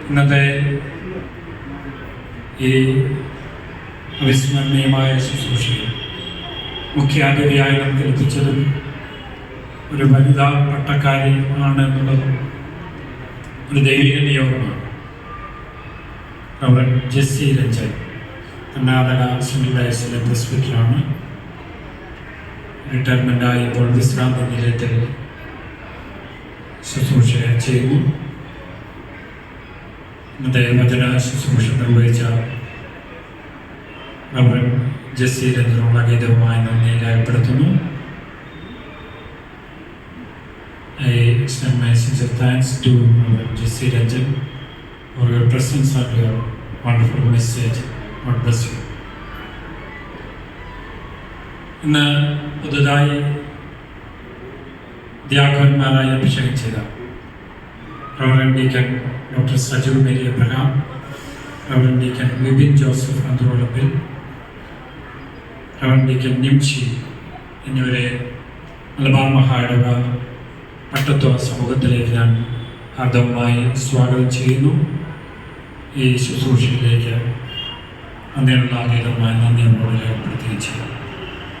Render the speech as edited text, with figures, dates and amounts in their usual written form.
ഇന്നത്തെ ഈ അവിസ്മരണീയമായ ശുശ്രൂഷയിൽ മുഖ്യാതിഥിയായി നമുക്ക് ലഭിച്ചതും ഒരു വനിതാ പട്ടക്കാരി ആണ് എന്നുള്ളതും ഒരു ദൈവിക നിയോഗമാണ്. അവർ ജെസ്സി രഞ്ജൻ കർണാടക സെൻട്രൽ ഹൈസിലെ പ്രസ്ബിറ്ററാണ്. റിട്ടയർമെൻ്റായി ഇപ്പോൾ വിശ്രാന്തി നിലയത്തിൽ ശുശ്രൂഷ ചെയ്യുന്നു. ഇന്നത്തെ വചന ശുശ്രൂഷ നിർവഹിച്ച അവർ ജെസ്സി രഞ്ജനുള്ള ഗീതവുമായി നന്ദി രേഖപ്പെടുത്തുന്നു. I extend my sincere thanks to Jesse Ranjan for your presence and your wonderful message. God bless you. ഇന്ന് പുതുതായി ധ്യാകന്മാരായി അഭിഷേകം ചെയ്ത reverend deacon doctor Saju Mary Abraham, reverend deacon Vipin Joseph Antholappil, reverend deacon Nimshi എന്നിവരെ മലബാർ മഹായിടവ പട്ടത്വ സമൂഹത്തിലേക്ക് ഞാൻ ഹാർദവമായി സ്വാഗതം ചെയ്യുന്നു. ഈ ശുശ്രൂഷയിലേക്ക് അങ്ങനെയുള്ള ആഗ്രഹമായി നന്ദിയോട് രേഖപ്പെടുത്തുകയും ചെയ്യും.